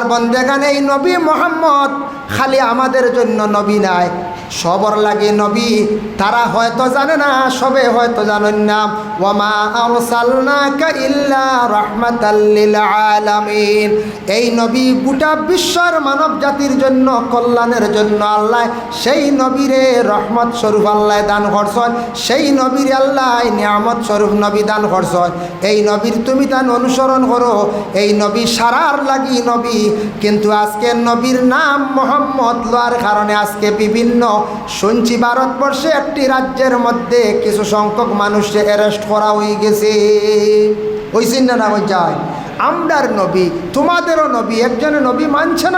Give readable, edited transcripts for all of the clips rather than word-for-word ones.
আল্লাহর বন্দেগান এই নবী মুহাম্মদ খালি আমাদের জন্য নবী নাই, সবর লাগে নবী। তারা হয়তো জানে না, সবে হয়তো জানেন না। ওয়ামা আরসালনাকা ইল্লা রাহমাতাল লিল আলামিন। এই নবী গোটা বিশ্বর মানব জাতির জন্য, কল্যাণের জন্য আল্লাহ সেই নবীরে রহমত স্বরূপ আল্লাহ দান করছেন। সেই নবীর আল্লাহ নিয়ামত স্বরূপ নবী দান করছেন। এই নবীর তুমি তান অনুসরণ করো। এই নবী সারার লাগি নবী, কিন্তু আজকে নবীর নাম মুহাম্মদ লওয়ার কারণে আজকে বিভিন্ন শুনছি ভারতবর্ষে একটি রাজ্যের মধ্যে কিছু সংখ্যক মানুষকে অ্যারেস্ট করা হয়ে গেছে। হইছেন না হয়ে যায়? আমরার নবী, তোমাদেরও নবী, একজনের নবী মানছে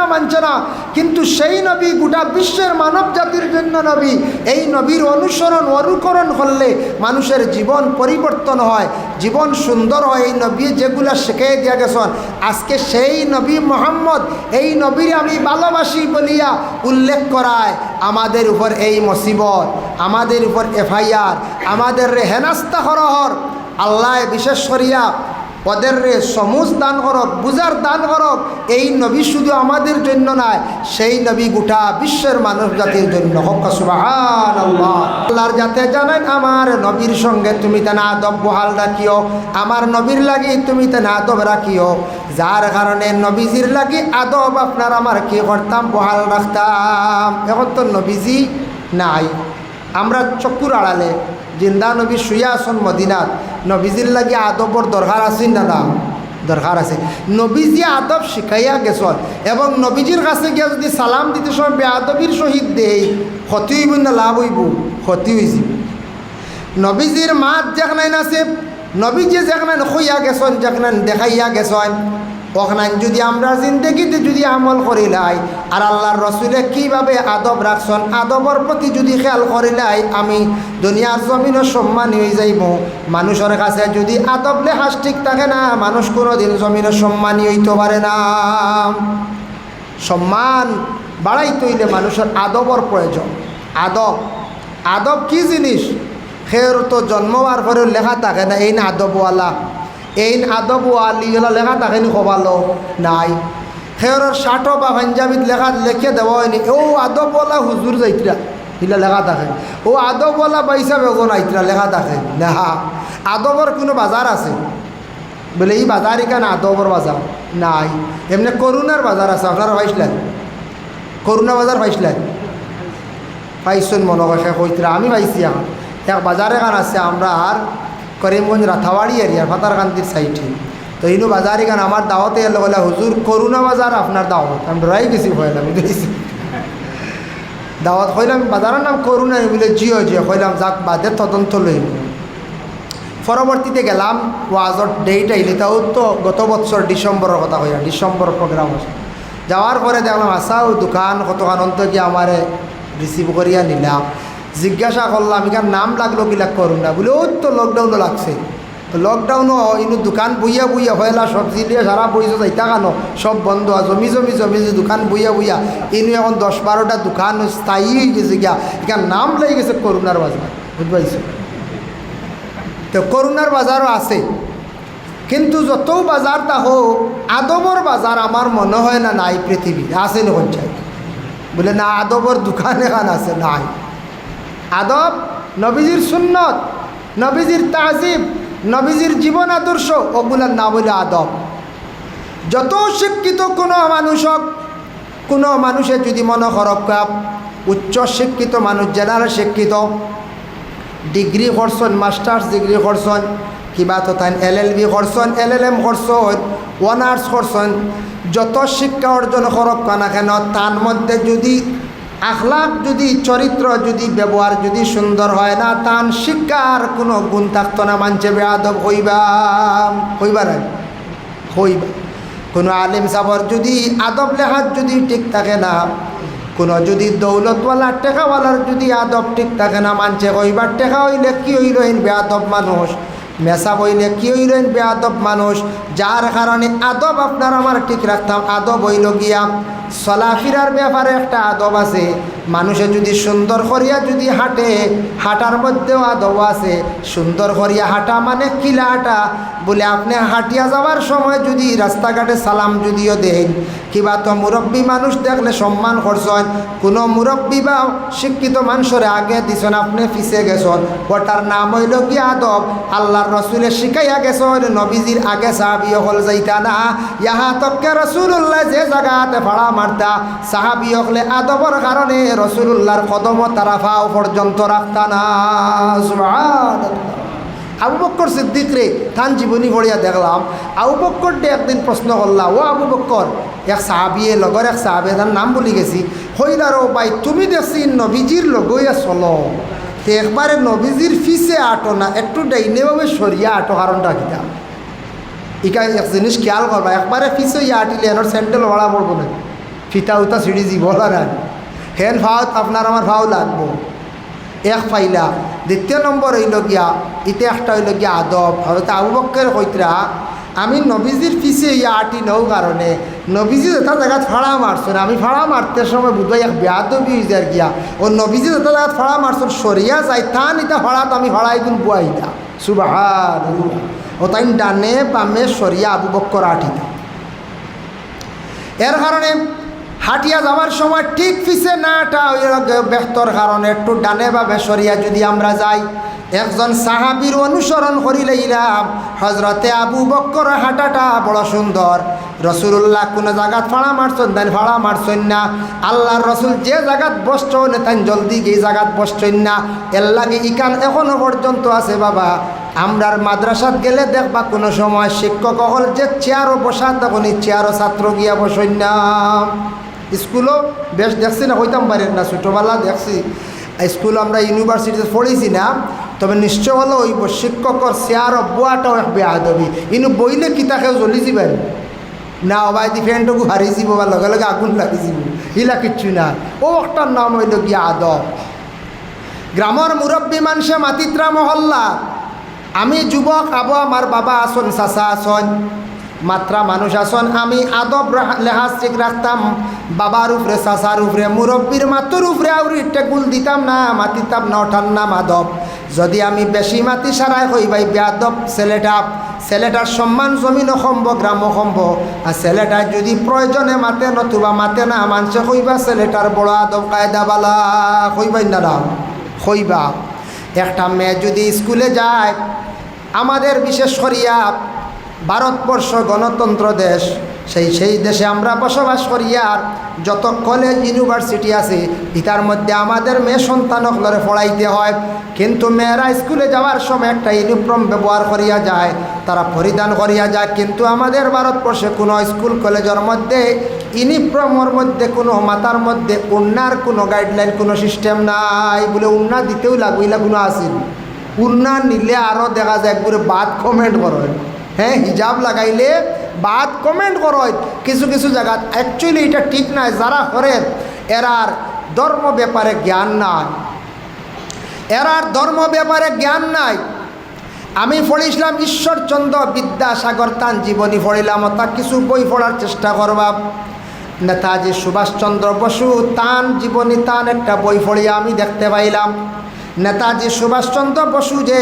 না, কিন্তু সেই নবী গোটা বিশ্বের মানব জাতির জন্য নবী। এই নবীর অনুকরণ করলে মানুষের জীবন পরিবর্তন হয়, জীবন সুন্দর হয়। এই নবী যেগুলা শিখিয়ে দিয়া গেছেন, আজকে সেই নবী মুহাম্মদ, এই নবীর আমি ভালোবাসি বলিয়া উল্লেখ করায় আমাদের উপর এই মুসিবত, আমাদের উপর FIR, আমাদের হেনাস্তা হরহর। আল্লাহ বিশেষ করিয়া ওদের সমুজ দান করক, বুঝার দান করক। এই নবী শুধু আমাদের জন্য নয়, সেই নবী গোটা বিশ্বের মানব জাতির জন্য। হক সুবহানাল্লাহ। আল্লাহর যাতে জানেন আমার নবীর সঙ্গে তুমি তেনা আদব বহাল রাখিও, আমার নবীর লাগি তুমি তেনা আদব রাখিও, যার কারণে নবীজির লাগি আদব আপনার আমার কি করতাম, বহাল রাখতাম। এখন তো নবীজি নাই, আমরা চক্ষুর আড়ালে জিন্দা নবী শুয়া আসন মদিনাত। নবীজির লাগি আদবর দরকার আছে না? না, দরকার আছে। নবীজি আদব শিখাইয়া গেছেন, এবং নবীজির কাছে গিয়ে যদি সালাম দিতে সময় বেআদবির সহিত দেই, ক্ষতি হইব না লাভ হইব? ক্ষতি হয়েছে। নবীজির মাত যেখানে আছে, নবীজি যেখানে হইয়া গেছেন, যেখানে দেখাইয়া গেছেন, ওখানে যদি আমরা জিন্দগিতে যদি আমল করিলাই, আর আল্লাহর রসুলে কীভাবে আদব রাখছেন, আদবর প্রতি যদি খেয়াল করিলাই, আমি দুনিয়ার জমিনও সম্মানী হয়ে যাইব। মানুষের কাছে যদি আদব লেহাজ ঠিক থাকে না, মানুষ কোনোদিন জমিনও সম্মানী হইতে পারে না। সম্মান বাড়াইতে হইলে মানুষের আদবর প্রয়োজন। আদব কি জিনিস? খের তো জন্ম হওয়ার পরেও লেখা থাকে না এই না আদবওয়ালা, এই আদবওয়ালি হলো লেখা থাকেনি খোবালো নাই। খেয়রের শার্ট বা পাঞ্জাবিত লেখে দেওয়া হয়নি ও আদবওয়ালা হুজুর যাইতরা, এগুলো লেখা থাকে। ও আদবওয়ালা বাইসা বেগন আইতরা লেখা থাকে না। আদবর কোনো বাজার আছে বলে এই বাজার এখানে আদবর বাজার নাই। এমনি করুণার বাজার আছে, আপনারা পাইছিলেন? করুণা বাজার পাইছিলেন? পাইছেন মনে হয় কইতরা, আমি পাইছি। এখন এক বাজার এখান আছে আমরা আর করিমগঞ্জ রাথাবাড়ি এরিয়া ফাতারকান্দির সাইডে। তো ইনু বাজার এখানে আমার দাওয়াতে এলো বলে হুজুর করুণা বাজার আপনার দাওয়াত। আমি ডরাই গেছি, হইলাম বুঝেছি দাওয়াত হইলাম, বাজারের নাম করুণা বলে জিও হইলাম, যাক বাদের তদন্ত লইব। পরবর্তীতে গেলাম ওয়াজর ডেট আইলে, তাও তো গত বছর ডিসেম্বরের কথা হইয়া, ডিসেম্বর প্রোগ্রাম আছে। যাওয়ার পরে দেখলাম আসাও দোকান কতক্ষণ অন্ত গিয়ে আমার রিসিভ করিয়া নিলাম। জিজ্ঞাসা করলাম এখানে নাম লাগলো কিলা করুণা, বলে ও তো লকডাউনও লাগছে। লকডাউনও ইনু দোকান বইয়া হয়লা সবজি দিয়ে সারা বইছো যাইতা কানো সব বন্ধ, জমি দোকান বইয়া ইনু এখন 10-12টা দোকান স্থায়ী হয়ে গেছে গিয়া, এখানে নাম লেগে গেছে করুণার বাজার। বুঝতে পারছো? তো করুণার বাজারও আছে, কিন্তু যত বাজার তা হোক আদবর বাজার আমার মনে হয় না নাই পৃথিবী আছে না চাই বলে না। আদবর দোকান এখান আছে নাই। আদব নবীজির সুন্নত, নবীজির তাজিব, নবীজির জীবন আদর্শ, ওগুলার নাম হইল আদব। যত শিক্ষিত কোনো মানুষের যদি মনে খরব, উচ্চ শিক্ষিত মানুষ, জেনারেল শিক্ষিত, ডিগ্রি করছেন, মাস্টার্স ডিগ্রি করছেন, কিবা তো তাই LLB করছেন, LLM করছেন, অনার্স করছেন, যত শিক্ষা অর্জন করব না কেন, তার মধ্যে যদি আখলাক, যদি চরিত্র, যদি ব্যবহার যদি সুন্দর হয় না, তার শিক্ষার কোনো গুণ থাকতো না। মানছে বেআদব হইবা। কোনো আলিম সাবর যদি আদব লেহাজ যদি ঠিক থাকে না, কোনো যদি দৌলতওয়ালা টেকাওয়ালার যদি আদব ঠিক থাকে না, মানছে হইবার টেকা হইলে কি হইলেন বেআদব মানুষ, মেসা বইলে কি হইলেন বেআদব মানুষ। যার কারণে আদব আপনার আমার ঠিক রাখতাম। আদব হইল গিয়া চলাফেরার ব্যাপারে একটা আদব আছে। মানুষে যদি সুন্দর করিয়া যদি হাঁটে, হাঁটার মধ্যেও আদব আছে। সুন্দর করিয়া হাঁটা মানে কিলা হাঁটা বলে আপনি হাঁটিয়া যাওয়ার সময় যদি রাস্তাঘাটে সালাম যদিও দেন, কিবা তো মুরব্বী মানুষ দেখলে সম্মান করছেন, কোনো মুরব্বী বা শিক্ষিত মানুষের আগে দিছেন, আপনি পিছিয়ে গেছেন, ওটার নাম হইল কি আদব। আল্লাহর রসুলের শিখাইয়া গেছেন, নবীজির আগে সাহাবিও হল যাইতা না। ইহা তককে রসুল্লাহ যে জায়গাতে ভাড়া মারতা, সাহাবি হলে আদবর কারণে রসুল্লাহর কদম তারা ফাও পর্যন্ত রাখতা না। সুবহানাল্লাহ। আবু বক্কর সিদ্দিক রে তান জীবনী পড়িয়া দেখলাম, আবু বক্কর ডে একদিন প্রশ্ন করলাম, ও আবু বক্কর, এক সাহাবিয়ে লগর এক সাহাবে, তার নাম বলি গেছি, হইলারো ভাই তুমি দেখছি নবীজির লগইয়া চলো, তো একবারে নবীজির ফিসে আটো না, একটু ডাইনেভাবে সরিয়া আটো, কারণটা কিতা ইকা এক জিনিস খেয়াল করবা, একবারে ফিসে ইয়া আটিলে এনার স্যান্ডেল ভাড়া পড়বো না, ফিতা উতা সিঁড়ি জীব না, হেন ভাওত আপনার আমার ভাও লাগবো। এক পাইলা। দ্বিতীয় নম্বর হইল গিয়া, ইতে একটা হইল গিয়া আদব। হয়তো আবু বক্কর কইতরা আমি নবীজির পিছিয়ে ইয়া আটি নও কারণে নবীজি যেটা জায়গাত ফাড়া মারছেন, আমি ফাড়া মারতে সময় বুধবাই এক বেয়াদবি হয়ে যায় গিয়া, ও নবীজি যেটা জায়গাত ফাড়া মারছেন সরিয়া যাই তান ইটা ফাড়াত আমি ফাড়াই গুণ বুয়াইতা। সুবহানাল্লাহ। ও তাই ডানে বামে সরিয়া আবু বক্কর আটিতা। এর কারণে হাঁটিয়া যাওয়ার সময় ঠিক পিছে নাটা ব্যস্তর কারণে একটু ডানে বা বেসরিয়া যদি আমরা যাই, একজন সাহাবীর অনুসরণ করিলাম। হজরতে আবু বক্কর হাঁটাটা বড় সুন্দর। রসুল্লাহ কোনো জায়গাত ফাড়া মারছেন, তাই ফাড়া মারছেন না। আল্লাহর রসুল যে জায়গাত বসছেন তাই জলদি গিয়ে জায়গাত বসছেন না। এর লাগে ইকান এখনো পর্যন্ত আছে বাবা। আমরার মাদ্রাসাত গেলে দেখবা কোনো সময় শিক্ষক হল যে চেয়ারও বসা, তখন এই চেয়ারও ছাত্র গিয়া বসেন না। স্কুলও বেশ দেখছি না, হইতাম পারেন না, ছোটোবেলা দেখছি। স্কুল আমরা ইউনিভার্সিটিতে পড়েছি না, তবে নিশ্চয় হলো ওই শিক্ষকর চেয়ারও বুয়াটাও এক বেয়াদবি। ইনু বইলে কিতাকেও জ্বলি যাবেন না, অবাই দি ফ্যানটুকু হারিয়ে যাব বা লগে লগে আগুন লাগি যাব, ইলা কিচ্ছু না। ও একটার নাম হইল গিয়া আদব। গ্রামের মুরব্বী মানুষে মাতিত্রা মহল্লা, আমি যুবক, আবু আমার বাবা আসন, চাচা আসন, মাত্রা মানুষ আসন, আমি আদব লেহাজ ঠিক রাখতাম। বাবার উপরে, চাচার উপরে, মুরব্বীর মাতুর উপরে আউরি টেকুল দিতাম না, মাতিতাম না, ওঠার নাম আদব। যদি আমি বেশি মাতি সারাই হই ভাই বেয়াদব ছেলেটার সম্মান জমিনও সম্ভ, গ্রামও সম্ভ। আর ছেলেটা যদি প্রয়োজনে মাতে, নতুবা মাতে না, মানুষে কইবা ছেলেটার বড় আদব কায়দা বালা, কইবাই না রাম কইবা। একটা মেয়ে যদি স্কুলে যায়, আমাদের বিশেষ করিয়া ভারতবর্ষ গণতন্ত্র দেশ, সেই দেশে আমরা বসবাস করি। আর যত কলেজ ইউনিভার্সিটি আছে ইতার মধ্যে আমাদের মেয়ে সন্তানক লড়ে পড়াইতে হয়, কিন্তু মেয়েরা স্কুলে যাওয়ার সময় একটা ইউনিফর্ম ব্যবহার করিয়া যায়, তারা পরিধান করিয়া যায়। কিন্তু আমাদের ভারতবর্ষে কোনো স্কুল কলেজের মধ্যে ইউনিফর্মের মধ্যে কোনো মাথার মধ্যে উন্নার কোনো গাইডলাইন, কোনো সিস্টেম নাই। বলে উন্না দিতেও লাগবে, এগুলা কোনো আসেন। উন্না নিলে আরও দেখা যায় একবারে বাদ কমেন্ট করেন, হ্যাঁ হিজাব লাগাইলে বাদ কমেন্ট করয় কিছু কিছু জায়গা। অ্যাকচুয়ালি এটা ঠিক নয়। যারা করেন এরার ধর্ম ব্যাপারে জ্ঞান নাই, এরার ধর্ম ব্যাপারে জ্ঞান নাই। আমি পড়িছিলাম ঈশ্বরচন্দ্র বিদ্যাসাগর তান জীবনী পড়িলাম, তা কিছু বই পড়ার চেষ্টা করবা। নেতাজি সুভাষচন্দ্র বসু তান জীবনী, তান একটা বই পড়িয়া আমি দেখতে পাইলাম নেতাজি সুভাষচন্দ্র বসু যে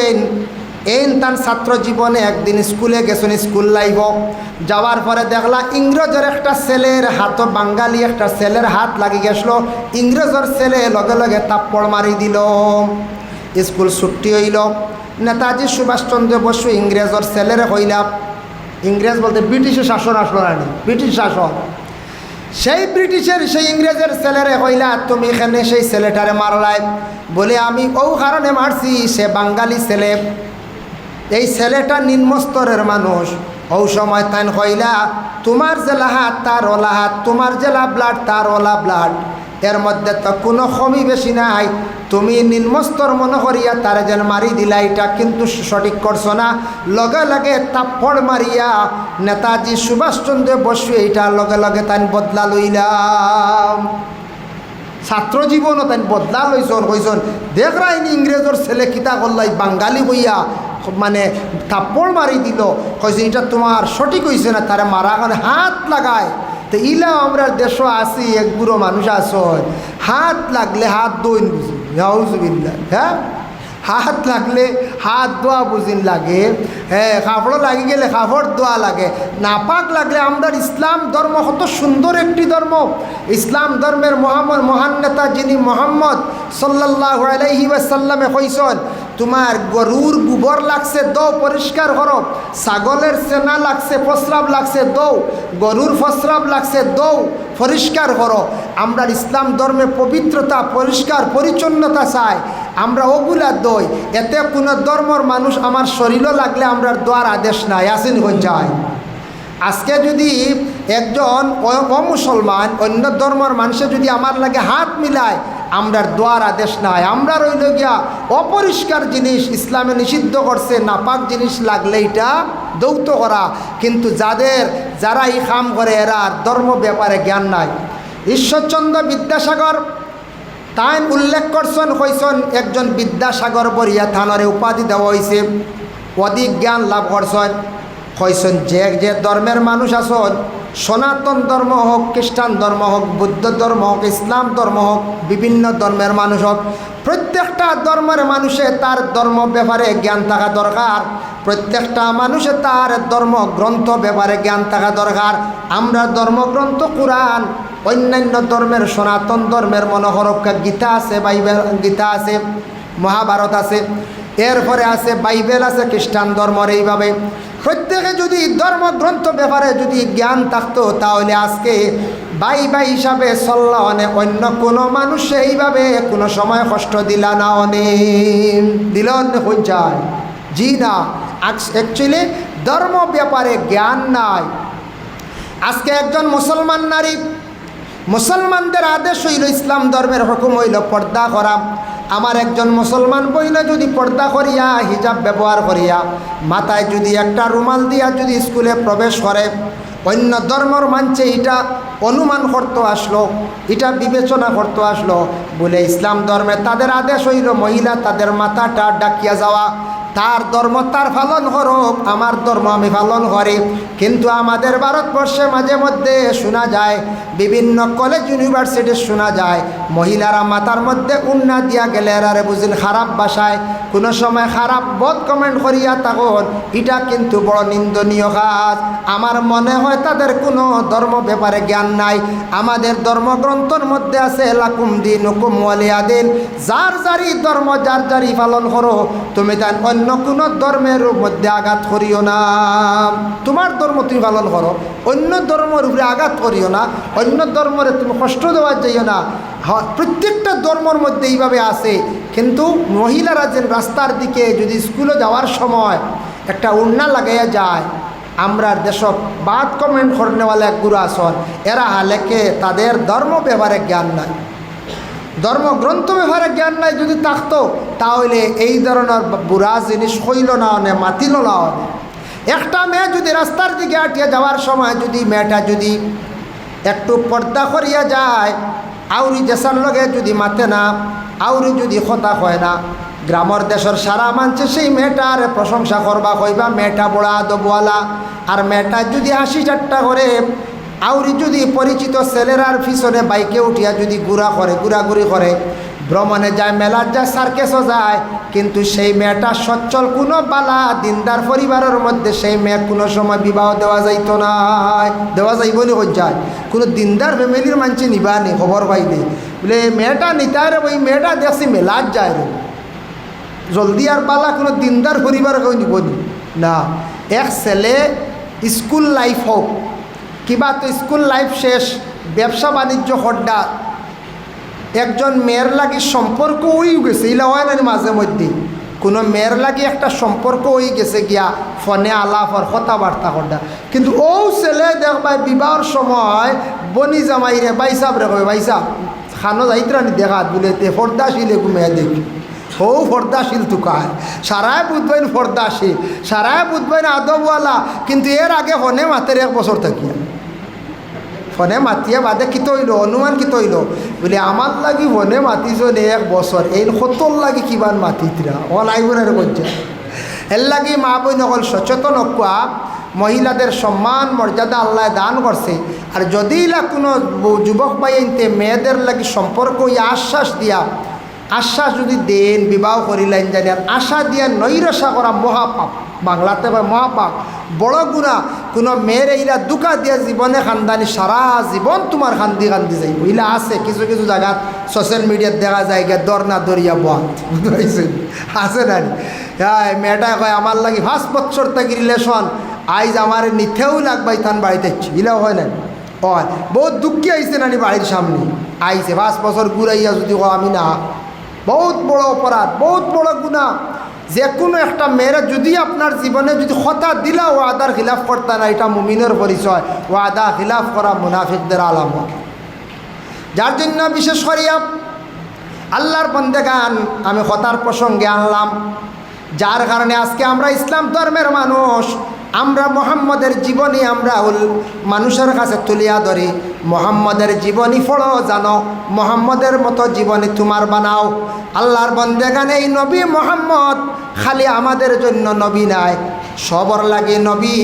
তার ছাত্র জীবনে একদিন স্কুলে গেছেন, স্কুল লাইফ যাওয়ার পরে দেখলা ইংরেজের একটা ছেলের হাত, বাঙালি একটা ছেলের হাত লাগি গেছিল। ইংরেজের ছেলে লগে লগে তাপ্পড় মারি দিল। স্কুল ছুটি হইল। নেতাজি সুভাষচন্দ্র বসু ইংরেজের ছেলের হইলাম, ইংরেজ বলতে ব্রিটিশের শাসন আসলো না, ব্রিটিশ শাসন। সেই ব্রিটিশের সেই ইংরেজের ছেলেরে হইলা তুমি এখানে সেই ছেলেটারে মারলাই। বলে আমি ও কারণে মারছি, সে বাঙালি ছেলে, এই ছেলেটা নিম্নস্তরের মানুষ। ও সময় তাই কইলা তোমার জেলা হাত তার ওলা হাত, তোমার জেলা ব্লাড তার ওলা ব্লাড, এর মধ্যে তো কোনো কমি বেশি নাই। তুমি নিম্নস্তর মনে করিয়া তারে যেন মারি দিলা, এটা কিন্তু সঠিক করছো না। লগে লগে তাপ্পড় মারিয়া নেতাজি সুভাষচন্দ্র বসু এইটা লগে লগে তাই বদলা লইলাম। ছাত্র জীবনও তাই বদলা লইছন, কইছন দেখ রাইনি ইংরেজর ছেলে কিতা করলাই, বাঙালি হইয়া মানে থাপ্পড় মারি দিল। কইছে এটা তোমার সঠিক হইছে না, তারে মারা কারণে হাত লাগায়। তো ইলাও আমরা দেশও আসি এক বুড়ো মানুষ আসন হাত লাগলে হাত দইন বুঝি নাউজুবিল্লাহ হ্যাঁ হাত লাগলে হাত দোয়া বুঝিন লাগে, হ্যাঁ কাপড় লাগি গেলে কাপড় দোয়া লাগে, নাপাক লাগলে আমরা ইসলাম ধর্ম কত সুন্দর একটি ধর্ম। ইসলাম ধর্মের মহান নেতা যিনি মোহাম্মদ সাল্লাল্লাহু আলাইহি ওয়াসাল্লামে কইছেন তোমার গরুর গোবর লাগছে দৌ পরিষ্কার করো, ছাগলের সেনা লাগছে প্রস্রাব লাগছে দৌ, গরুর প্রস্রাব লাগছে দৌ পরিষ্কার করো। আমরা ইসলাম ধর্মে পবিত্রতা পরিষ্কার পরিচ্ছন্নতা চাই, আমরা ওগুলা দই। এতে কোনো ধর্মর মানুষ আমার শরীরও লাগলে আমরা দোয়ার আদেশ নাই আসেন হয়ে যায়। আজকে যদি একজন অমুসলমান অন্য ধর্মের মানুষে যদি আমার লাগে হাত মিলায় আমরা দোয়ার আদেশ নাই। আমরা রইল গিয়া অপরিষ্কার জিনিস ইসলামে নিষিদ্ধ করছে, নাপাক জিনিস লাগলে এটা দৌত করা। কিন্তু যারা এই কাম করে এরা ধর্ম ব্যাপারে জ্ঞান নাই। ঈশ্বরচন্দ্র বিদ্যাসাগর তাই উল্লেখ করছেন কইছেন একজন বিদ্যাসাগর বরিয়া থানরে উপাধি দেওয়া হয়েছে, অধিক জ্ঞান লাভ করছেন। কইছেন যে ধর্মের মানুষ আসন, সনাতন ধর্ম হোক, খ্রিস্টান ধর্ম হোক, বুদ্ধ ধর্ম হোক, ইসলাম ধর্ম হোক, বিভিন্ন ধর্মের মানুষ হোক, প্রত্যেকটা ধর্মের মানুষে তার ধর্ম ব্যাপারে জ্ঞান থাকা দরকার। প্রত্যেকটা মানুষে তার ধর্মগ্রন্থ ব্যাপারে জ্ঞান থাকা দরকার। আমরা ধর্মগ্রন্থ কোরআন, অন্যান্য ধর্মের সনাতন ধর্মের মনোহরক্ষা গীতা আছে, গীতা আছে, মহাভারত আছে, এরপরে আছে বাইবেল আছে খ্রিস্টান ধর্মের। এইভাবে প্রত্যেকে যদি ধর্মগ্রন্থ ব্যাপারে যদি জ্ঞান থাকতো তাহলে আজকে ভাই হিসাবে চললা অনেক, অন্য কোনো মানুষ এইভাবে কোনো সময় কষ্ট দিলা না অনেক দিল হয়ে যায়। জি না, অ্যাকচুয়ালি ধর্ম ব্যাপারে জ্ঞান নাই। আজকে একজন মুসলমান নারী, মুসলমানদের আদেশ হইল, ইসলাম ধর্মের হুকুম হইল পর্দা করা। আমার একজন মুসলমান বইলে যদি পর্দা করিয়া হিজাব ব্যবহার করিয়া মাথায় যদি একটা রুমাল দিয়া যদি স্কুলে প্রবেশ করে, অন্য ধর্মর মানছে এটা অনুমান করতে আসলো, এটা বিবেচনা করতে আসলো বলে ইসলাম ধর্মে তাদের আদেশ হইল মহিলা তাদের মাথাটা ডাকিয়া যাওয়া, তার ধর্ম তার পালন করুক, আমার ধর্ম আমি পালন করি। কিন্তু আমাদের ভারতবর্ষে মাঝে মধ্যে শোনা যায়, বিভিন্ন কলেজ ইউনিভার্সিটি শোনা যায় মহিলারা মাথার মধ্যে উন্না দিয়া গেলে এরারে বুঝিন খারাপ ভাষায় কোনো সময় খারাপ বদ কমেন্ট করিয়া তখন এটা কিন্তু বড় নিন্দনীয় কাজ। আমার মনে হয় তাদের কোনো ধর্ম ব্যাপারে জ্ঞান নাই। আমাদের ধর্মগ্রন্থর মধ্যে আছে লাকুম দিনুকুম ওয়ালিয়া দিন, যার যারই ধর্ম যার যারই পালন করো, তুমি তার অন্য কোনো ধর্মের মধ্যে আঘাত করিও না। তোমার ধর্ম তুমি পালন করো, অন্য ধর্মের উপরে আঘাত করিও না, অন্য ধর্মের তুমি কষ্ট দেওয়া যাইও না। প্রত্যেকটা ধর্মের মধ্যে এইভাবে আছে। কিন্তু মহিলারা যে রাস্তার দিকে যদি স্কুলে যাওয়ার সময় একটা উড়না লাগাইয়া যায়, আমরা দেশত বাদ কমেন্ট করনেওয়ালা এক গুরু আসন, এরা হালেকে তাদের ধর্ম ব্যাপারে জ্ঞান নাই, ধর্মগ্রন্থ ব্যাপারে জ্ঞান নাই। যদি থাকতো তাহলে এই ধরনের বুড়া জিনিস হইল না অনে মাতিল না অনে। একটা মেয়ে যদি রাস্তার দিকে আটিয়া যাওয়ার সময় যদি মেয়েটা যদি একটু পর্দা করিয়া যায়, আউরি দেশার লগে যদি মাতে না, আউরি যদি কথা হয় না, গ্রামের দেশের সারা মানছে সেই মেয়েটার প্রশংসা করবা, কইবা মেয়েটা বড় আদবওয়ালা। আর মেয়েটা যদি হাসি ঠাট্টা করে, আউরি যদি পরিচিত ছেলেরার পিছনে বাইকে উঠিয়া যদি ঘোরাঘুরি করে, ভ্রমণে যায়, মেলার যায়, সার্কেসও যায়, কিন্তু সেই মেয়েটা সচ্ছল কোনো বালা দিনদার পরিবারের মধ্যে সেই মেয়ে কোনো সময় বিবাহ দেওয়া যাইত না, দেওয়া যাইব নি হয়ে যায়। কোনো দিনদার ফ্যামিলির মানছে নিবা নি, খবর পাইলে বলে মেয়েটা নিতারে, ওই মেয়েটা দেখছি মেলার যায় রে, জলদি আর বালা কোনো দিনদার পরিবার কেউ নিব না। এক ছেলে স্কুল লাইফ হোক কিবা, তো স্কুল লাইফ শেষ, ব্যবসা বাণিজ্য হড্ডা, একজন মেয়ের লাগি সম্পর্ক হয়ে গেছে, এলা হয় না মাঝে মধ্যে কোনো মেয়ের লাগি একটা সম্পর্ক হয়ে গেছে গিয়া ফোনে আলাপ আর কথাবার্তা হড্ডা, কিন্তু ও ছেলে দেখবা বিবাহর সময় বনি জামাই রে বাইসাব রে কবে বাইসাব খানো যাইত্রানি দেখাত বলে তে ফর্দাশীল একু মেয়ে দেখি, ও ফর্দাশীল তুকার সারায় বুধবাইন ফর্দাশীল, সারায় বুধবাইন আদবওয়ালা, কিন্তু এর আগে ফোনে মাতের 1 বছর থাকিয়া ফোনে মাতিয়া বাদে কী তৈল অনুমান কী তৈল বলে আমার লাগি ফোনে মাতিছনে 1 বছর, এই সত্তর লাগি কিমান মাতিতরা অল আইবনের করছে। এর লাগি মা বই নকল সচেতন হওয়া, মহিলাদের সম্মান মর্যাদা আল্লাহ দান করছে। আর যদি কোনো যুবক ভাইতে মেয়েদের লাগি সম্পর্ক আশ্বাস দিয়া আশ্বাস যদি দেন বিবাহ করিলেন জানি আর আশা দিয়া নৈরাশা করা মহাপাপ, বাংলাতে মহাপাপ, বড় গুণা। কোনো মেয়ের এইরা দুকা দিয়া জীবনে খানদানি সারা জীবন তোমার খান্দি খান্দি যাইব। ইলা আছে কিছু কিছু জায়গাত সোশ্যাল মিডিয়াত দেখা যায় গে দর না দরিয়া বহাত বুঝতে আছে না। হ্যাঁ মেয়েটা কয় আমার লাগি 5 বছর থেকে রিলেশন, আইজ আমার নিথেও লাগবাই তান বাড়িতে ইলাও হয় না। হয় বহুত দুঃখী আইসে নানি বাড়ির সামনে আইসে 5 বছর ঘুরাইয়া যদি আমি না, বহুত বড় অপরাধ, বহুত বড় গুনাহ। যে কোনো একটা মেয়েরা যদি আপনার জীবনে যদি কথা দিলা ওয়াদার খিলাফ করতে না, এটা মুমিনের পরিচয়। ওয়াদা খিলাফ করা মুনাফিকদের আলামত। যার জন্য বিশেষ করিয়া আল্লাহর বন্দেগান আমি কথার প্রসঙ্গে আনলাম, যার কারণে আজকে আমরা ইসলাম ধর্মের মানুষ, আমরা মুহাম্মদের জীবনী আমরা মানুষের কাছে তুলিয়া ধরি। মুহাম্মদের জীবনী পড়ো, জানো মুহাম্মদের মতো জীবনী তোমার বানাও। আল্লাহর বন্দেগান এই নবী মুহাম্মদ খালি আমাদের জন্য নবী নাই, সবর লাগে নবী।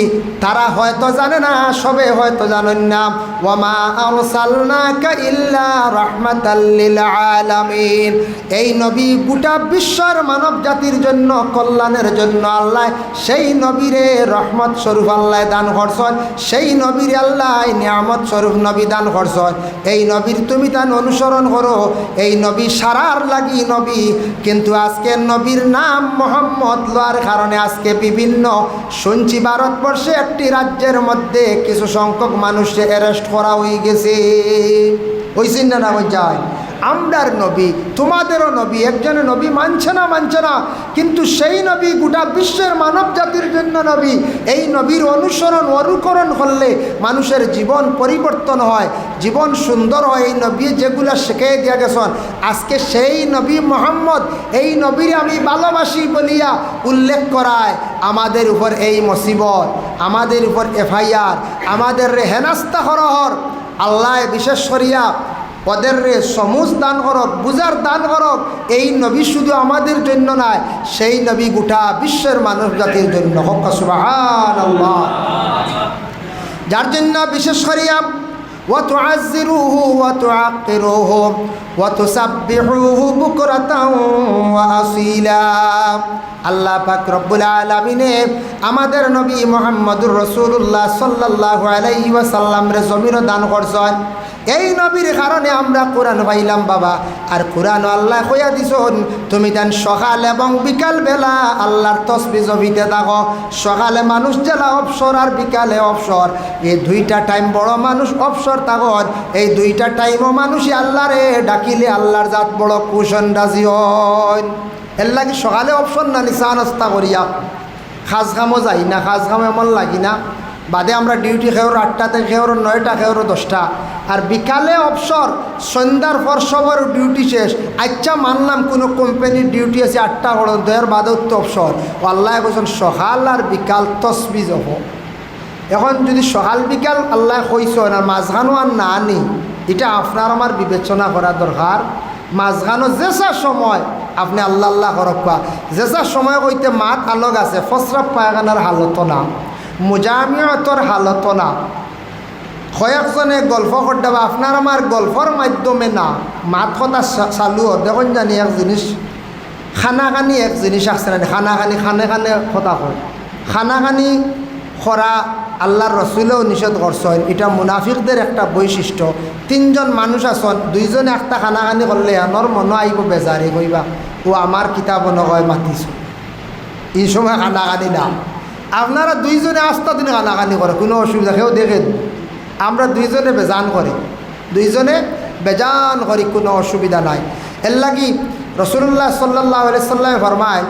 তারা হয়তো জানে না, সবে হয়তো জানেন না। ওয়ামা আরসালনাকা ইল্লা রাহমাতাল লিল আলামিন। এই নবী গোটা বিশ্বের মানব জাতির জন্য, কল্যাণের জন্য আল্লাহ সেই নবীরে রহমত স্বরূপ আল্লাহ দান করছেন। সেই নবীর আল্লাহ নিয়ামত স্বরূপ নবী দান করছেন। এই নবীর তুমি তান অনুসরণ করো। এই নবী সারার লাগি নবী, কিন্তু আজকে নবীর নাম মুহাম্মদ লওয়ার কারণে আজকে বিভিন্ন শুনছি ভারতবর্ষে একটি রাজ্যের মধ্যে কিছু সংখ্যক মানুষকে অ্যারেস্ট করা হয়ে গেছে। ওই চিন্তা না যায় আমরার নবী তোমাদেরও নবী, একজনের নবী মানছে না, কিন্তু সেই নবী গোটা বিশ্বের মানব জাতির জন্য নবী। এই নবীর অনুসরণ অনুকরণ করলে মানুষের জীবন পরিবর্তন হয়, জীবন সুন্দর হয়। এই নবী যেগুলো শিখিয়ে দিয়া গেছেন, আজকে সেই নবী মুহাম্মদ, এই নবীর আমি ভালোবাসি বলিয়া উল্লেখ করায় আমাদের উপর এই মুসিবত, আমাদের উপর FIR, আমাদের হেনাস্তা হরহর। আল্লাহ বিশেষ করিয়া ওদের সমুজ দান করক, বুঝার দান করক। এই নবী শুধু আমাদের জন্য নয়, সেই নবী গোটা বিশ্বের মানব জাতির জন্য। হক সুবহানাল্লাহ। যার জন্য বিশেষ করিয়া ওয়া তুআজ্জিরুহু ওয়া তুআক্কিরুহু ওয়া তুসাব্বিহুহু বুকরাতাও ওয়া আসীলা। আল্লাহ পাক রব্বুল আলামিনে আমাদের নবী মুহাম্মদুর রাসূলুল্লাহ সাল্লাল্লাহু আলাইহি ওয়াসাল্লাম রে জমিন দান করছেন। এই নবীর কারণে আমরা কোরআন পাইলাম বাবা। আর কোরআন আল্লাহ কইয়া দিছুন, তুমি দেন সকাল এবং বিকাল বেলা আল্লাহর তসবিহ জপিতে থাকো। সকালে মানুষ জেলা অবসর আর বিকালে অবসর, এই দুইটা টাইম বড় মানুষ অবসর থাকর। এই দুইটা টাইমও মানুষই আল্লাহরে ডাকিলে আল্লাহর জাত বড় কুসন্দাজি হয়। এর লাগি সকালে অপশন না নিচা নাস্তা করিয়া খাস খামও যাই না, খাস খাম এমন লাগি না। বাদে আমরা ডিউটি খেয়ের 8টাতে খেয়ের 9টা খেয়ের 10টা, আর বিকালে অবসর, সন্ধ্যার পর সবার ডিউটি শেষ। আচ্ছা মানলাম কোনো কোম্পানির ডিউটি আছে 8টা হল 2 বাদেও তো অবসর। আল্লাহ বলছেন সকাল আর বিকাল তসবিহ যাব। এখন যদি সকাল বিকাল আল্লাহ কইছেন আর মাঝখানো আর না আনি, এটা আপনার আমার বিবেচনা করা দরকার। মাঝখানো যেসা সময় আপনি আল্লাহ আল্লাহ করবা, যেসা সময় কইতে মাত আলোক আছে, ফসরাব পায়খানার হালত না, মুজামিয়তর হালত না, কয়েকজনে গল্প করতে বা আপনার আমার গল্পর মাধ্যমে না, মাত কথা চালু হর। দেখুন জানি এক জিনিস খানাখানি, এক জিনিস আছে না খানাখানি, খানে খানে কথা কয়। খানাখানি খরা আল্লাহর রসুলেও নিষেধ করছেন। এটা মুনাফিকদের একটা বৈশিষ্ট্য। 3 জন মানুষ আছেন, 2 জনে একটা খানাখানি করলে আনর মনে আইব বেজারে কইবা ও আমার কিতাব নয় মাতিছ, এই সময় খানাখানি না। আপনারা 2 জনে আস্তা দিনে খানাখানি করে, কোনো অসুবিধা কেউ দেখেন। আমরা 2 জনে বেজান করি, 2 জনে বেজান করি, কোনো অসুবিধা নাই। এর লাগি রাসূলুল্লাহ সাল্লাল্লাহু আলাইহি সাল্লাম ফরমায়,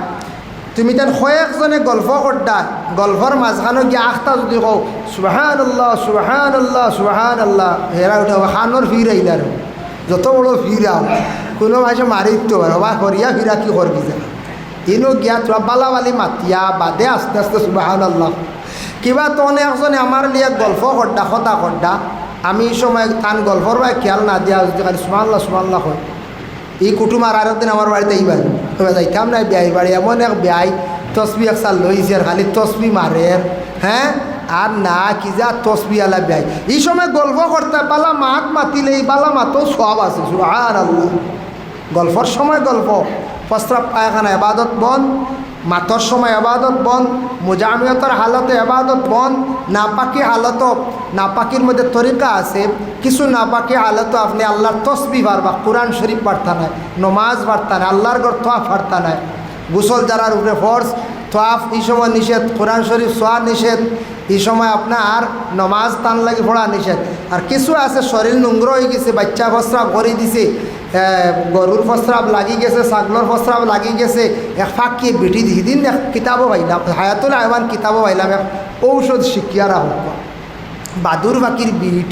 তুমি তেন কয়েকজনে গল্প করতা, গল্পর মাঝখানে গিয়ে আখতা যদি কও সুবহানাল্লাহ সুবহানাল্লাহ সুবহানাল্লাহ, হেরা উঠে খানোর ফির আইলার যত বড় ফিরাও কোনো ভাষা মারি দিতে পারো বা করিয়া ফিরা কি করবি যা ইনো গিয়া তোরা বালাবালি মাতিয়া বাদে আস্তে আস্তে সুবহানাল্লাহ। কিবা তনে একজনে আমার লিয়ে গল্প করতা, কথা করতা, আমি এই সময় তান গল্পর ভাই খেয়াল না দিয়া যদি খালি সুবহানাল্লাহ সুবহানাল্লাহ হয়। এই কুটুম আর একদিন আমার বাড়িতে এইবার তবে যাইতাম না বিয়াই বাড়ি, এমন এক বিয়াই তসবি এক সাল লইছে আর খালি তসবি মারে। হ্যাঁ, আর না কি যা তসবি আলা ব্যয় এই সময় গল্প করতে বালা মাত মাতিলে এই বালা মাতেও সব আছে সুবহানাল্লাহ। গল্পর সময় গল্প, প্রস্রাব পায়খানা এবাদত বন্ধ, মাতর সময় এবাদত বন্ধ, মুজামিয়তের হালতে এবাদত বন্ধ, নাপাকি হালত, নাপাকির মধ্যে তরিকা আছে, কিছু নাপাকি হালত আপনি আল্লাহর তসবি পারবা, কোরআন শরীফ পারতা নাই, নমাজ পারতা নাই, আল্লাহর ঘর তোয়াফ পারতা নাই, গোসল যারার উপরে ফরজ তোয়াফ এই সময় নিষেধ, কোরআন শরীফ সোয়া নিষেধ, এই সময় আপনার নমাজ তান লাগি পড়া নিষেধ। আর কিছু আছে শরীর নোংর হয়ে গেছে, বাচ্চা প্রস্রাব করে দিছে, গরুর প্রস্রাব লাগি গেছে, ছাগলের প্রস্রাব লাগি গেছে, এক ফাঁকি বিটি দিদিন এক কিতাবও পাইলাম, হায়াতুল আহমান কিতাবও পাইলাম, এক ঔষধ শিখিয়ারা হোক বাদুর বাকির বিট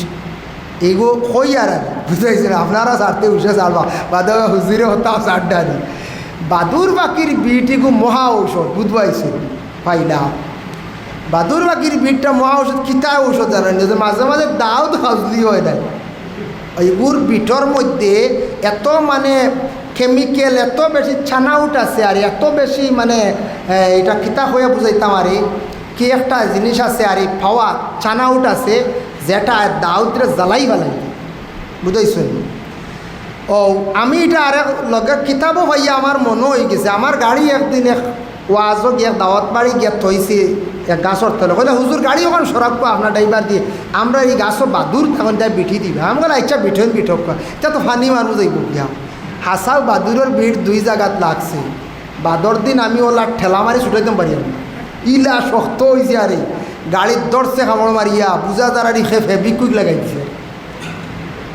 এগো কই আর বুঝাইছেন আপনারা সারতে উঠে সারবা বাদা হুজুরে হতাম সারডা নি বাদুর বাকির বিট এগো মহা ঔষধ বুঝবাইছেন পাইলাম। বাদুর বাকির বিটটা মহা ঔষধ কিতা ঔষধ জানেন যে মাঝে মাঝে দাও হাজলি হয় নাই এইগুর বিটর মধ্যে এত মানে কেমিক্যাল এত বেশি ছানাউট আছে আর এত বেশি মানে এটা কিতা হয়ে বুঝাইতাম আর কি একটা জিনিস আছে আর এই ফাওয়া ছানাউট আছে যেটা দাউদরে জ্বালাই ফেলাই বুঝাইছেন। ও আমি এটা আর লগে কিতাবও ভাইয়া আমার মনে হয়ে গেছে, আমার গাড়ি একদিন এক ওয়াজও গিয়ে দাওয়াত বাড়ি গিয়ে থইছে এক গাছর তলে কইলে হুজুর গাড়ি ওখানে সরাবো আপনার ড্রাইভার দিয়ে আমরা এই গাছও বাদুর তখন তাই বিঠি দিবে আমি বলে আচ্ছা বিঠন বিঠক তা তো ফানি মানুষ যাইব গিয়া হাসাও বাদুরের ভিড় দুই জায়গাত লাগছে। বাদর দিন আমি ওলা ঠেলা মারি ছুটাইতাম পারি আমি ইলা শক্ত হয়েছে আরে গাড়ির দরছে কামড় মারিয়া বুঝা তারারি খে ফেবিকুইক লাগাই দিছে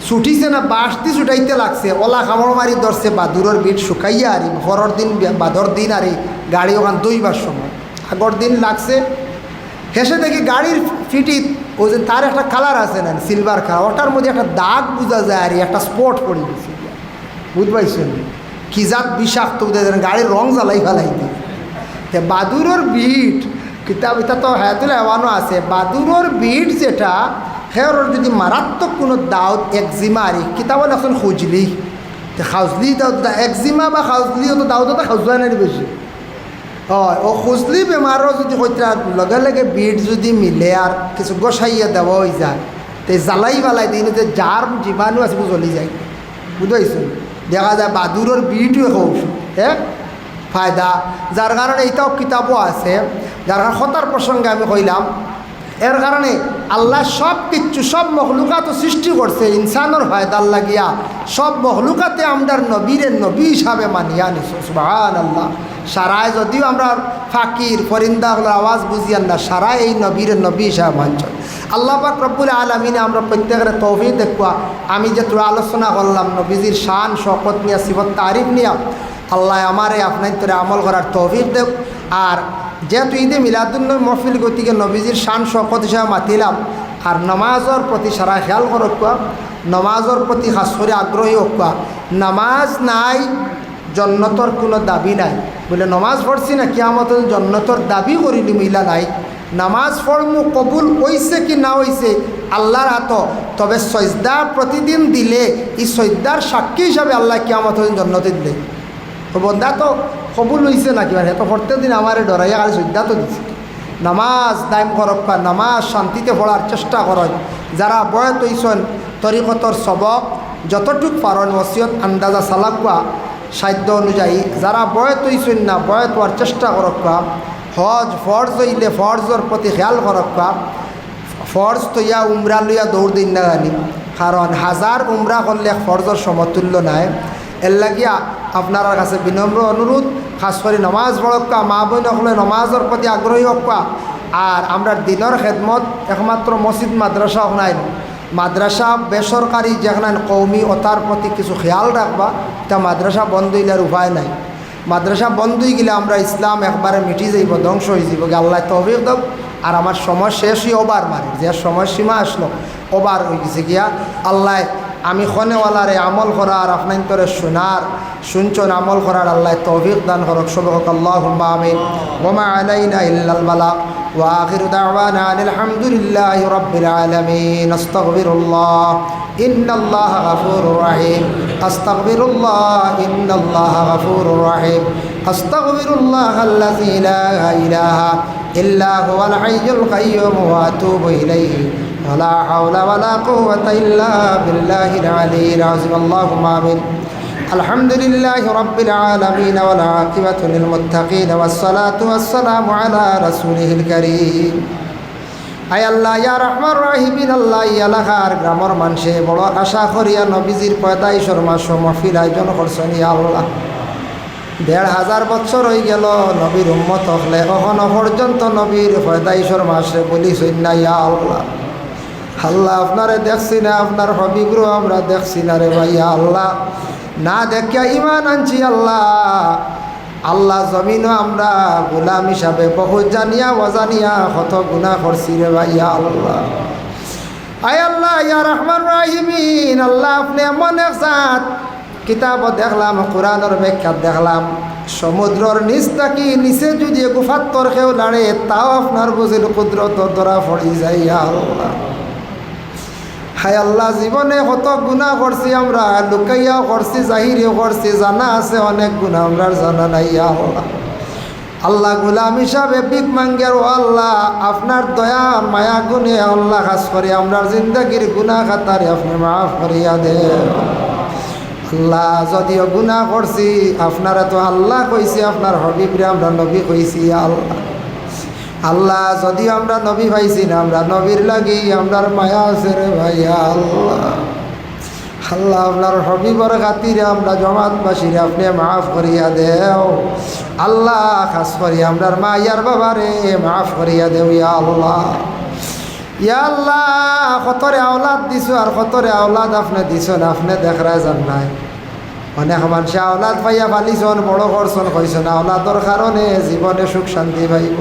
ছুটিছে না বাঁশটি ছুটাইতে লাগছে ওলা কামড় মারি ধরছে বাদুরের ভিড় শুকাইয়া আরি ঘরের দিন বাদর দিন আরে গাড়ি ওখান দইবার সময় আগর দিন লাগছে হেসে দেখি গাড়ির ফিটিত ওই যে তার একটা কালার আছে না সিলভার কালার ওটার মধ্যে একটা দাগ বোঝা যায় আর একটা স্পট পড়ে গেছে বুঝবাইছেন কি জাত বিষাক্ত গাড়ির রং জ্বালাই ফেলাই দিয়ে বাদুরের বিট কিতাব এটা তো হায়াতুল আহওয়ানও আছে বাদুরের বিট যেটা হের যদি মারাত্মক কোনো দাউদ একজিমা আর কিতাবল এখন খুঁজলি খাউজলি দাউদ একজিমা বা খাউজলিও তো দাউদ খাউজা নাই বেশি হয় ও খুঁজলি বেমারও যদি কইতা লগে লগে বিট যদি মিলে আর কিছু গোসাইয়া দেওয়া হয়ে যায় তো জ্বালাই বালাই দিন যে যার জীবাণু আছে জ্বলি যায় বুঝাইছেন। দেখা যায় বাদুরের বিটও ঔষধ হ্যাঁ ফায়দা যার কারণে এইটাও কিতাবও আছে যার কারণে হতার প্রসঙ্গে আমি কইলাম এর কারণে আল্লাহ সব কিচ্ছু সব মখলুকাত সৃষ্টি করছে ইনসানের ফায়দার লাগিয়া সব মখলুকাতে আমরা নবীরের নবী হিসাবে মানিয়া নিছো সুবহানাল্লাহ। সারায় যদিও আমরা ফাকির ফরিন্দা আওয়াজ বুঝিয়ান না সারায় এই নবীরের নবী হিসাবে মানছ। আল্লাহ পাক রব্বুল আলামিনে আমরা প্রত্যেকের তৌফিক দেখবা আমি যে তোরা আলোচনা করলাম নবীজির শান শকত নিয়া সিফত তারিফ নিয়া আল্লাহ আমারে আপনার তোরে আমল করার তৌফিক দেব। আর যেহেতু ঈদে মিলাদুন্নবী মহফিল গতিকে নবীজির শান শকত হিসাবে মাতিলাম আর নমাজের প্রতি সারা খেয়াল করক নমাজের প্রতি খাস করে আগ্রহী হোক নামাজ নাই জন্নতর কোনো দাবি নাই বলে নমাজ পড়ছি না কিয়ামত জন্নতর দাবি করিলি মিলা নাই নামাজ পড়মু কবুল হইছে কি না হইছে আল্লাহর হাত তবে সজদা প্রতিদিন দিলে এই সজদার সাক্ষী হিসাবে আল্লাহ কিয়ামত জন্নতে দিলে তো বন্ধা তো কবুল হইছে নাকি মানে তো প্রত্যেক দিন আমার ডরাইয়া খালি সজদা তো দিছে। নামাজ দায়ম করক নামাজ শান্তিতে পড়ার চেষ্টা করেন যারা বয়ত হইছেন তরিকতর সবক যতটুক পারেন ওসিয়ত আন্দাজা চালাকুয়া সাধ্য অনুযায়ী যারা বয়ত হইছেন না বয়ত হওয়ার চেষ্টা করক হজ ফরজ হইলে ফরজর প্রতি খেয়াল করক ফরজ তৈয়া উমরা লইয়া দৌড় দিন না জানি কারণ হাজার উমরা করলে ফরজর সমতুল্য নাই এর লাগিয়া আপনার কাছে বিনম্র অনুরোধ খাস করে নমাজ পড়ক্কা মা বোন হলে নমাজের প্রতি আগ্রহী হক্কা আর আমরা দিনের খেদমত একমাত্র মসজিদ মাদ্রাসা নাই মাদ্রাসা বেসরকারি যেখানে কৌমি ওতার প্রতি কিছু খেয়াল রাখবা তা মাদ্রাসা বন্ধ হইলে আর উপায় নাই। মাদ্রাসা বন্ধ হয়ে গেলে আমরা ইসলাম একবারে মিটি যাইব ধ্বংস হয়ে যাব আল্লাহ তৌফিক দাও। আর আমার সময় শেষই ওবার মারে যে সময়সীমা আসলো ওবার হয়ে গেছে গিয়া আল্লাহ আমি খনেওয়ালারে আমল করার আপনার তোরে শোনার শুনছন আমল করার আল্লাহ তৌফিক দান করক সবক আল্লাহুম্মা আমিন ওয়া মা আলাইনা ইল্লাল বালাগ ওয়া আখিরু দাওয়ানা আনিল হামদুলিল্লাহি রাব্বিল আলামিন আস্তাগফিরুল্লাহ ইন্নাল্লাহা গফুরুর রহিম আস্তাগফিরুল্লাহ ইন্নাল্লাহা গফুরুর রহিম আস্তাগফিরুল্লাহাল্লাযী লা ইলাহা إلا هو الحي القيوم وأتوب إليه ولا حول ولا قوة إلا بالله العلي العظيم اللهم آمين الحمد لله رب العالمين والعاقبة للمتقين والصلاة والسلام على رسوله الكريم আয় আল্লাহ ইয়া রহমান রাহিমিন আল্লাহ এলাকার গ্রামের মানুষে বড় আশা করিয়া নবীজির পয়তাইশর মাস মহফিল আয়োজন করছেন ইয়া আল্লাহ ১,৫০০ বছর হয়ে গেল নবীর উম্মত হলে এখনো পর্যন্ত নবীর পয়তাইশর মাসে বলিছেন না ইয়া আল্লাহ আল্লাহ আপনারে দেখছি না আপনার হবিগুলো আমরা দেখছি না রে ভাই ইয়া আল্লাহ না দেখিয়া ইমান আনছি আল্লাহ আল্লাহ জমিনও আমরা গোলাম হিসাবে বহুত জানিয়া অজানিয়া কত গুনাহ করছি রে ভাই ইয়া আল্লাহ আয় আল্লাহ ইয়া রহমান রাহিমিন আল্লাহ আপনি এমন এক জাত কিতাব দেখলাম কোরআনের ব্যাখ্যা দেখলাম সমুদ্রের নিচ থাকি নিচে যদি গুফাত্তর কেউ লাড়ে তাও আপনার বুঝিল কুদরত ধরা পড়ি যায় ইয়া আল্লাহ হায় আল্লাহ জীবনে কত গুনাহ করছি আমরা লুকাইয়াও করছি জাহিরিও করছি জানা আছে অনেক গুনাহ আমরা জানা নাই ইয়া আল্লাহ আল্লাহ গোলাম হিসাবে ভিক মাঙ্গের ও আল্লাহ আপনার দয়া মায়া গুণে আল্লাহ খাস করে আমরা জিন্দগির গুনাহ খাতারে আপনি মাফ করিয়া দেন আল্লাহ যদিও গুনাহ করছি আপনারা তো আল্লাহ কইছি আপনার হবিবরে আমরা নবী কইছি আল্লাহ আল্লাহ যদিও আমরা নবী পাইছি না আমরা নবীর লাগি আমরার মায়া আছে রে ভাইয়া আল্লাহ আল্লাহ আপনার হবিবর খাতিরে আমরা জমাতবাসীরে আপনি মাফ করিয়া দেও আল্লাহ খাস করি আমরার মা ইয়ার বাবারে মাফ করিয়া দেও ইয়া আল্লাহ ইয়া আল্লাহ কতরে আওলাদ দিছো আর কতরে আওলাদ আপনি দিছেন আপনি দেখরা যান নাই অনেক মানুষে আওলাদ পাইয়া পালিছন বড় করছন কইছেন আওলাদর কারণে জীবনে সুখ শান্তি পাইব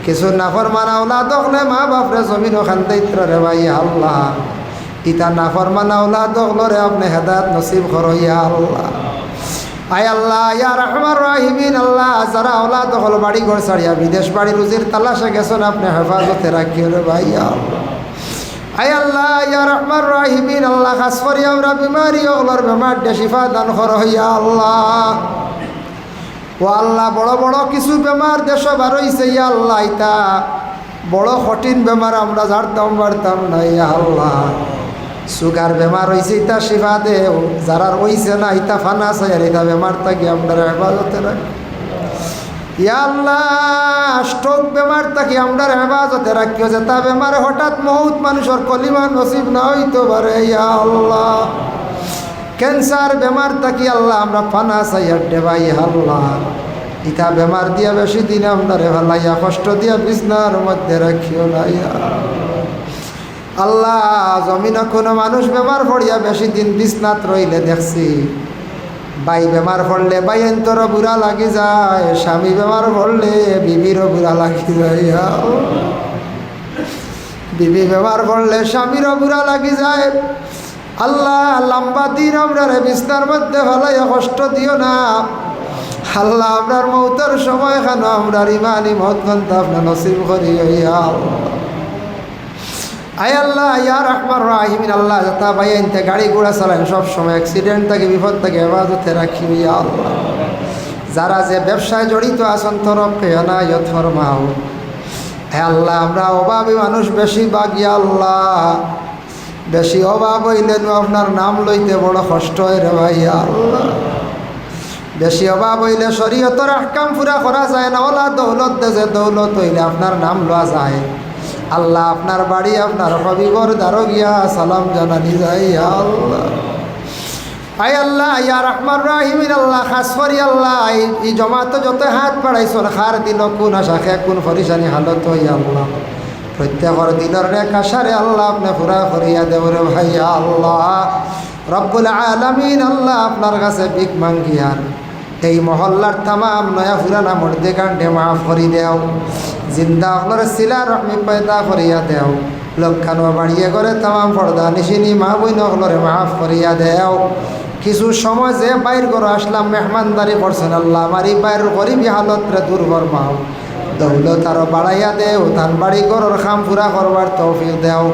কিছু নাফরমান আওলাদ হলে মা বাপরে জমিন খান্দাইত্র রে ভাই আল্লাহ ইতা নাফরমান আওলাদ হলরে আপনি হেদায়েত নসিব করো ইয়া আল্লাহ আয় আল্লাহ ইয়া রহমান রাহিমিন আল্লাহ যারা আওলাদ হল বাড়ি ঘর ছাড়িয়া বিদেশ বাড়ি রুজির তালাশে গেছেন আপনি হেফাজতে রাখিও রে ভাই আল্লাহ আয় আল্লাহ ইয়া রহমান রাহিমিন আল্লাহ খাস করি আমরা বিমারি হলর বেমার শিফা দান করো ইয়া আল্লাহ ও আল্লাহ বড় বড় কিছু বেমার দেশ বারইছে ইয়া আল্লাহ ইতা বড় কঠিন বেমার আমরা ঝাড়তাম পারতাম না ইয়া আল্লাহ সুগার বেমার হয়েছে ইতা শিফা দেও যারা হইছে না ইতা ফানা চাই ইতা বেমার থাকি আমরা হেফাজতে রাখি ইয়া আল্লাহ স্ট্রোক বেমার থাকি আমরা হেফাজতে রাখিও যে তা বেমারে হঠাৎ মৌত মানুষের কলিমা নসিব না হইতে পারে ইয়া আল্লাহ ক্যান্সার বেমার থাকি আল্লাহ আমরা ফানা চাই আড্ডে ভাই আল্লাহ ইতা বেমার দিয়া বেশি দিন আমরা ভালাইয়া কষ্ট দিয়া বিছনার মধ্যে রাখিও না ইয়া আল্লাহ জমিনে কোনো মানুষ বেমার পড়িয়া বেশি দিন বিছনাত রইলে দেখছি বাই বেমার পড়লে বাইন্তরও বুড়া লাগি যায় স্বামী বেমার পড়লে বিবিরও বুড়া লাগি যায় বিবি বেমার পড়লে স্বামীরও বুড়া লাগি যায় আল্লাহ লম্বা দিন আমরা বিছনার মধ্যে ভালাইয়া কষ্ট দিও না আল্লাহ আপনার মৌতের সময় কেন আমরা ইমানি মত গন্তা আপনার নসিব করি ইয়া আয় আল্লাহ ইয়া রহমান রাহিমিন আল্লাহ যাতা ভাই আনতে গাড়ি ঘোড়া চালান সব সময় অ্যাক্সিডেন্ট থেকে বিপদ থেকে হেফাজতে রাখি ইয়া আল্লাহ যারা যে ব্যবসায় জড়িত আছেন তরফকে এনায়ত ফরমাও হে আল্লাহ আমরা অভাবী মানুষ বেশি বাগিয়া আল্লাহ বেশি অভাব হইলে আপনার নাম লইতে বড় কষ্ট হয় রে ভাই আল্লাহ বেশি অভাব হইলে শরীয়তের আহকাম পুরা করা যায় না ওলা দৌলত দেশে দৌলত হইলে আপনার নাম লওয়া যায় আল্লাহ আপনার বাড়ি আপনার হবিবর দ্বারো গিয়া সালাম জানানি যায় আল্লাহ আয় আল্লাহ ইয়া রহমান রাহিমিন আল্লাহ খাস করি আল্লাহ এই জমাতে যত হাত বাড়াইছন খার দিল কোন আশা খে কোন ফরিসানি হালত হইয়া আল্লাহ প্রত্যেকর দিনের কাশারে আল্লাহ আপনি পুরা করিয়া দেবরে ভাই আল্লাহ রব্বুল আলামিন আল্লাহ আপনার কাছে ভিক মাঙ্গিয়ার এই মহল্লার তামাম নয়া ফুরানা মর্দে কাণ্ডে মাফ করি দেও জিন্দা আপনার শিলা রহমি পয়দা করিয়া দেও লক্ষানো বাড়িয়ে করে তামাম পর্দা নিশিনি মা বইন হলরে মাফ করিয়া দেও কিছু সময় যে বাইর করে আসলাম মেহমানদারি করছেন আল্লাহ আমার এই বাইর গরিবী হালতরে দুর্বল মাও দৌলত আরো বাড়াইয়া দেও তার বাড়ি ঘরের খাম পুরা করবার তৌফিক দেও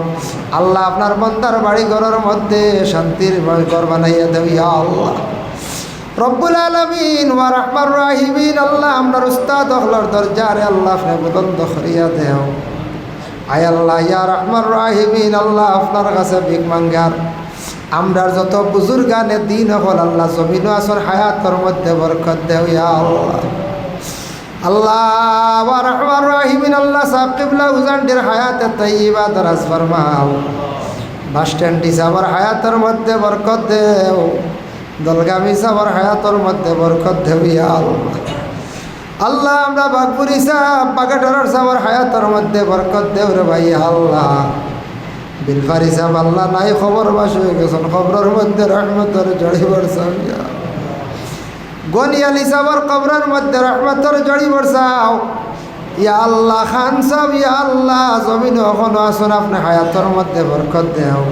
আল্লাহ আপনার বন্দার বাড়ি ঘরের মধ্যে শান্তির ঘর বানাইয়া দেও ইয়া আল্লাহ রব্বুল আলামিন ওয়া রাহমান রাহিমিন আল্লাহ আমরার উস্তাদ হলর দরজারে আল্লাহ আপনি বুলন্দ করিয়া দেও। আয় আল্লাহ ইয়া রাহমান রাহিমিন আল্লাহ আপনার কাছে ভিক মাঙ্গার আমরার যত বুজুর্গানে দিন হল আল্লাহ জমিন আসর হায়াতর মধ্যে বরকত দেও ইয়া আল্লাহ। আল্লাহ ওয়া রাহমান রাহিমিন আল্লাহ সাহেব কিবলা উজানদের হায়াতে তাইয়্যিবা দারাজ ফরমাও। বাস স্ট্যান্ড হিসাবার হায়াতের মধ্যে বরকত দেও। দলগামী সাবার হায়াতর মধ্যে বরকত দেও ইয়া আল্লাহ। আল্লাহ আমরা বাগপুরি সাহেব বাগাডারার সাবার হায়াতর মধ্যে বরকত দেও রে ভাই আল্লাহ। বিলফারি সাহেব আল্লাহ নাই খবর বাস হয়ে গেছেন খবরের মধ্যে রহমতের জড়ি বর্ষাও ইয়া। গনি আলী সাবার কবরের মধ্যে রহমতের জড়ি বর্ষাও ইয়া আল্লাহ। খান সাহেব ইয়া আল্লাহ জমিন এখনো আসুন আপনি হায়াতর মধ্যে বরকত দেও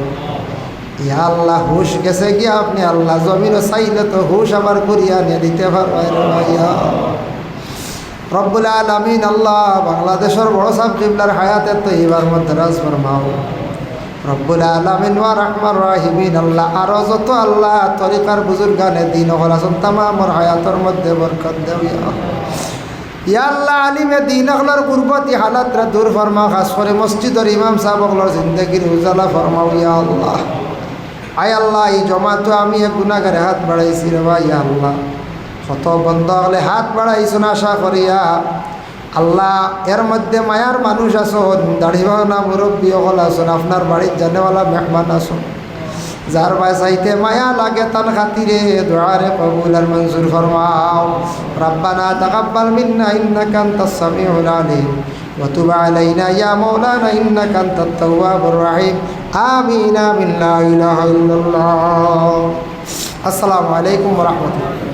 ইয়া আল্লাহ। হুশ গেছে গিয়া আপনি আল্লাহ জমিনও চাইলে তো হুশ আবার করিয়া নিয়ে দিতে পারবেন ইয়া রব্বুল আলামিন আল্লাহ। বাংলাদেশের বড় সাহেব কিবলার হায়াতের তো এবার মধ্যে রাজ ফরমাও রব্বুল আলামিন ওয়া রাহমান রাহিমিন আল্লাহ। আরো যত আল্লাহ তরিকার বুজুর্গানে দিন হল আসুন তামামর হায়াতর মধ্যে বরকত দেও ইয়া আল্লাহ। আলিমে দিন হলর গুরবতি হালাতরা দূর ফরমাও খাস করে মসজিদের ইমাম সাহেব হলর জিন্দগির উজালা ফরমাও ইয়া আল্লাহ। আয় আল্লাহ এই জমাতো আমি এক গুনাহগারে হাত বাড়াইছি রে ভাই ইয়া আল্লাহ। কত বন্ধ হলে হাত বাড়াইছুন আশা করিয়া আল্লাহ। এর মধ্যে মায়ার মানুষ আসুন দাড়িওয়ালা মুরব্বী হল আসুন আপনার বাড়ির জানেওয়ালা মেহমান আসুন যার বাসাইতে মায়া লাগে তার খাতিরে দুআরে কবুল আর মঞ্জুর ফরমাও। রব্বানা তাকাব্বাল মিন্না ইন্নাকা আনতাস সামিউল আলিম ওয়া তুব আলাইনা ইয়া মাওলানা ইন্নাকা আনতাত তাওয়াবুর রহিম। আমিন আমিন লা ইলাহা ইল্লাল্লাহ। আসসালামু আলাইকুম ওয়া রাহমাতুল্লাহ।